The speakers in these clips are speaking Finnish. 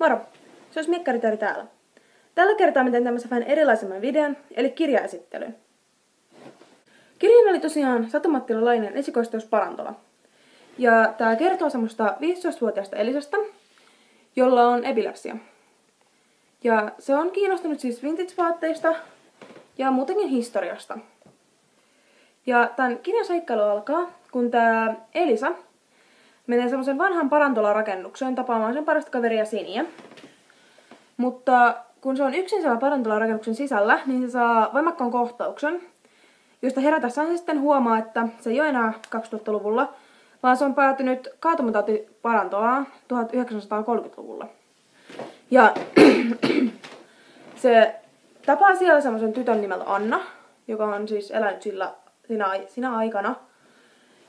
Moro! Se olisi Mikkari-Teri täällä. Tällä kertaa mä teen tämmöisen vähän erilaisemman videon, eli kirjaesittelyn. Kirjana oli tosiaan Satu Mattila-Laineen esikoisteos Parantola. Ja tää kertoo semmoista 15-vuotiaasta Elisasta, jolla on epilepsia. Ja se on kiinnostunut siis vintage-vaatteista ja muutenkin historiasta. Ja tämän kirjan seikkailu alkaa, kun tää Elisa menee semmoisen vanhan Parantola-rakennukseen tapaamaan sen parasta kaveria Siniä. Mutta kun se on yksin siellä Parantola-rakennuksen sisällä, niin se saa voimakkaan kohtauksen, josta herätessään se sitten huomaa, että se ei ole enää 2000-luvulla, vaan se on päätynyt kaatumatauti Parantolaan 1930-luvulla. Ja se tapaa siellä semmoisen tytön nimeltä Anna, joka on siis elänyt siinä aikana.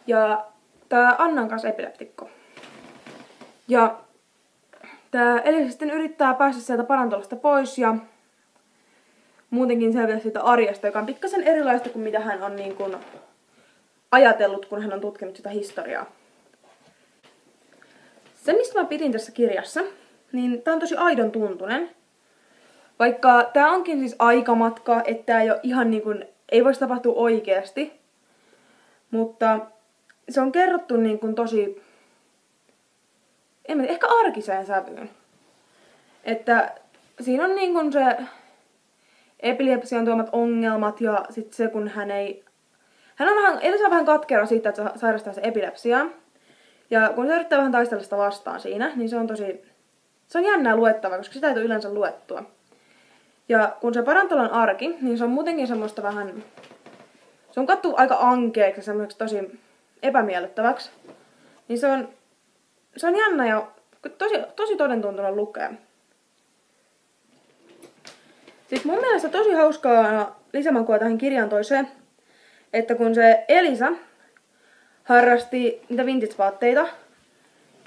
Ja tää Anna on kanssa epileptikko. Ja tää Elisa sitten yrittää päästä sieltä Parantolasta pois ja muutenkin selviä siitä arjesta, joka on pikkasen erilaista kuin mitä hän on niin kuin ajatellut, kun hän on tutkinut sitä historiaa. Se, mistä mä pidin tässä kirjassa, niin tää on tosi aidon tuntunen. Vaikka tää onkin siis aikamatka, että tää ei ole ihan niin kuin, ei voisi tapahtua oikeasti. Mutta se on kerrottu niin kuin tosi, ehkä arkiseen sävyyn. Että siinä on niin kuin se epilepsian tuomat ongelmat ja sitten se, kun Elisa on vähän katkera siitä, että se sairastaa se epilepsiaa. Ja kun se yrittää vähän taistella sitä vastaan siinä, niin se on jännää luettavaa, koska sitä ei tule yleensä luettua. Ja kun se Parantolan arki, niin se on muutenkin semmoista vähän, se on kattu aika ankeeksi ja semmoiseksi tosi epämiellyttäväksi. Niin se on jännä ja tosi todentuntunen lukea. Siis mun mielestä tosi hauskaa lisämakua tähän kirjaan toi se, että kun se Elisa harrasti niitä vintage-vaatteita,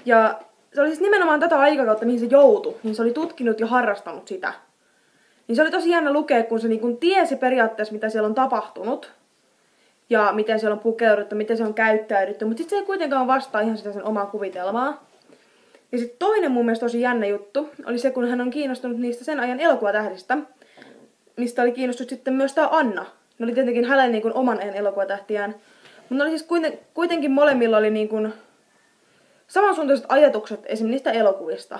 ja se oli siis nimenomaan tätä aikakautta, mihin se joutui, niin se oli tutkinut ja harrastanut sitä. Niin se oli tosi jännä lukea, kun se niin kun tiesi periaatteessa, mitä siellä on tapahtunut, ja miten siellä on pukeuduttu, miten se on käyttäydytty, mutta sitten se ei kuitenkaan vastaa ihan sitä sen omaa kuvitelmaa. Ja sitten toinen mun mielestä tosi jännä juttu oli se, kun hän on kiinnostunut niistä sen ajan elokuvatähdistä, mistä oli kiinnostunut sitten myös tää Anna. Ne oli tietenkin hänellä niin kuin oman ajan elokuvatähtiään. Mutta ne oli siis kuitenkin molemmilla oli niin kuin samansuuntaiset ajatukset esimerkiksi niistä elokuvista.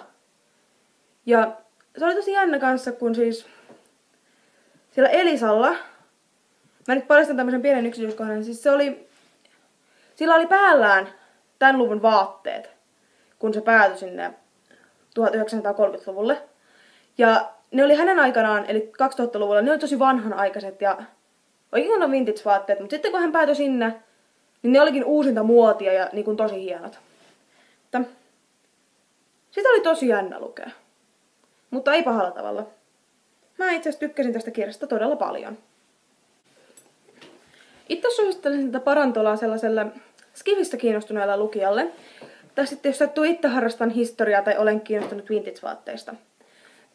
Ja se oli tosi jännä kanssa, kun siis siellä Elisalla, mä nyt paljastan tämmöisen pienen yksityiskohdan, siis sillä oli päällään tämän luvun vaatteet, kun se päätyi sinne 1930-luvulle. Ja ne oli hänen aikanaan, eli 2000-luvulla, ne oli tosi vanhanaikaiset ja oikein on vintage-vaatteet, mutta sitten kun hän päätyi sinne, niin ne olikin uusinta muotia ja niin kuin tosi hienot. Sitä oli tosi jännä lukea. Mutta ei pahalla tavalla. Mä itse asiassa tykkäsin tästä kirjasta todella paljon. Itse suosittelisin tätä Parantolaa sellaiselle skifistä kiinnostuneelle lukijalle. Tai sitten jos sattuu itse harrastan historiaa tai olen kiinnostunut vintage-vaatteista.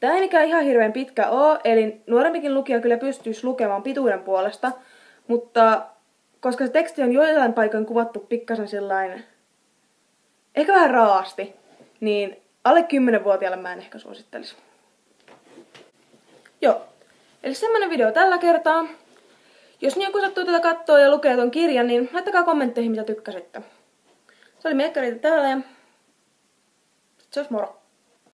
Tää ei mikään ihan hirveän pitkä oo, eli nuorempikin lukija kyllä pystyisi lukemaan pituuden puolesta, mutta koska se teksti on joillain paikoin kuvattu pikkasen sillain, ehkä vähän raasti, niin alle 10-vuotiaalle mä en ehkä suosittelisi. Joo, eli semmonen video tällä kertaa. Jos joku sattuu tätä kattoo ja lukee ton kirjan, niin laittakaa kommentteihin mitä tykkäsitte. Se oli Mikkari täällä ja se olisi moro.